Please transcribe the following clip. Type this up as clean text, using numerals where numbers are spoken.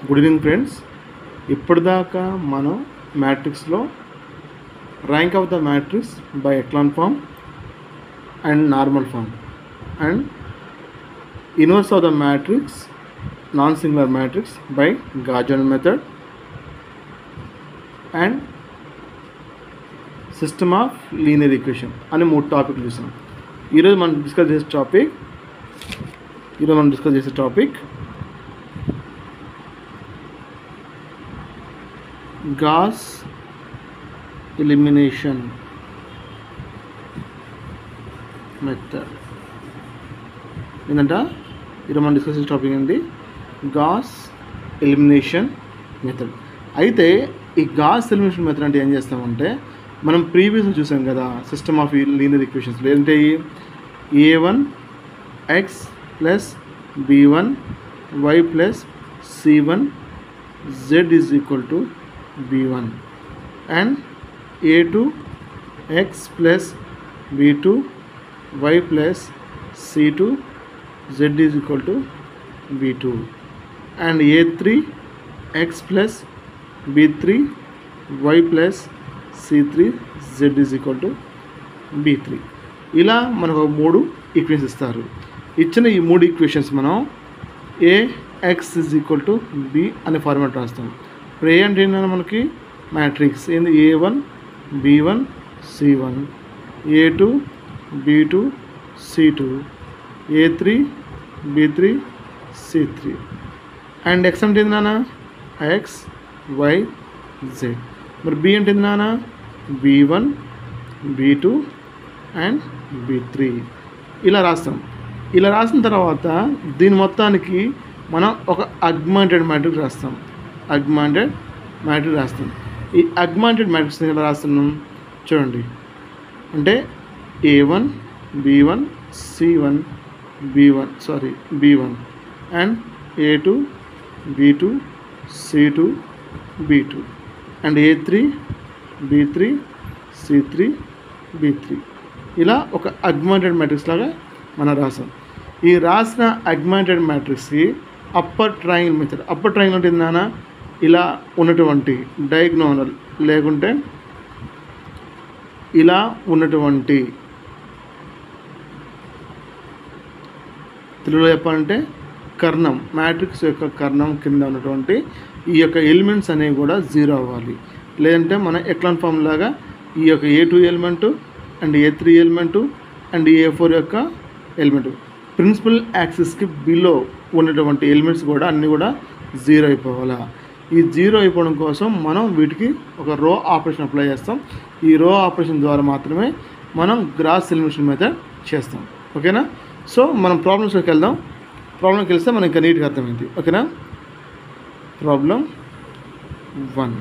Good evening friends. ఇప్పటిదాకా మనం మ్యాట్రిక్స్లో rank of the matrix by echelon form and normal form and inverse of the matrix non singular matrix by Gauss Jordan method and system of linear equation అని 3 టాపిక్లు చూసాం. ఈరోజు మనం discuss చేసే topic gas elimination method. ఏంటంటే ఈరోజు మనం discuss చేసే topic ఏంటి? Gauss elimination method. అయితే ఈ గాస్ ఎలిమినేషన్ మెథడ్ అంటే ఏం చేస్తామంటే, మనం ప్రీవియస్గా చూసాం కదా సిస్టమ్ ఆఫ్ లీనియర్ ఈక్వేషన్స్లో ఏంటి? a1 x plus b1 y plus c1 z is equal to b1 and a2 x plus b2 y plus c2 z is equal to b2 and a3 x plus b3 y plus c3 z is equal to b3. ఇలా మనకు 3 equations ఇస్తారు. ఇచ్చిన ఈ 3 equations మనం a x is equal to b అనే format రాస్తాం. ఇప్పుడు ఏ అంటే ఏంటంటే మనకి మ్యాట్రిక్స్ ఏంది? a1 b1 c1 a2 b2 c2 a3 b3 c3 and x అంటే ఏంది నాన్న? x y z. మరి b అంటే ఏంది నాన్న? b1 b2 and b3. ఇలా రాస్తాం. ఇలా రాసిన తర్వాత దీని మొత్తానికి మనం ఒక అగ్మెంటెడ్ మ్యాట్రిక్స్ రాస్తాం. అగ్మెంటెడ్ మ్యాట్రిక్స్ రాస్తాం. ఈ అగ్మెంటెడ్ మ్యాట్రిక్స్ ఎలా రాస్తున్నాం చూడండి. అంటే a1 b1 c1 b1 and a2 b2 c2 b2 and a3 b3 c3 b3. ఇలా ఒక అగ్మెంటెడ్ మ్యాట్రిక్స్ లాగా మనం రాసాం. ఈ రాసిన అగ్మెంటెడ్ మ్యాట్రిక్స్కి upper triangle method. Upper triangle అంటే ఏంటన్నా? ఇలా ఉన్నటువంటి డయాగ్నోనల్ లేకుంటే ఇలా ఉన్నటువంటి, తెలుగులో చెప్పాలంటే కర్ణం, మ్యాట్రిక్స్ యొక్క కర్ణం కింద ఉన్నటువంటి ఈ యొక్క ఎలిమెంట్స్ అనేవి కూడా 0 అవ్వాలి. లేదంటే మన ఎక్లాన్ ఫామ్ లాగా ఈ యొక్క a2 element and a3 element and a4 యొక్క ఎలిమెంటు ప్రిన్సిపల్ యాక్సిస్కి బిలో ఉన్నటువంటి ఎలిమెంట్స్ కూడా అన్నీ కూడా 0 అయిపోవాలా. ఈ 0 అయిపోవడం కోసం మనం వీటికి ఒక రో ఆపరేషన్ అప్లై చేస్తాం. ఈ రో ఆపరేషన్ ద్వారా మాత్రమే మనం గాస్ ఎలిమినేషన్ మెథడ్ చేస్తాం. ఓకేనా? సో మనం ప్రాబ్లమ్స్లోకి వెళ్దాం. ప్రాబ్లంకి వెళ్తే మనకి ఇంకా నీట్గా అర్థమైంది. ఓకేనా? ప్రాబ్లం 1.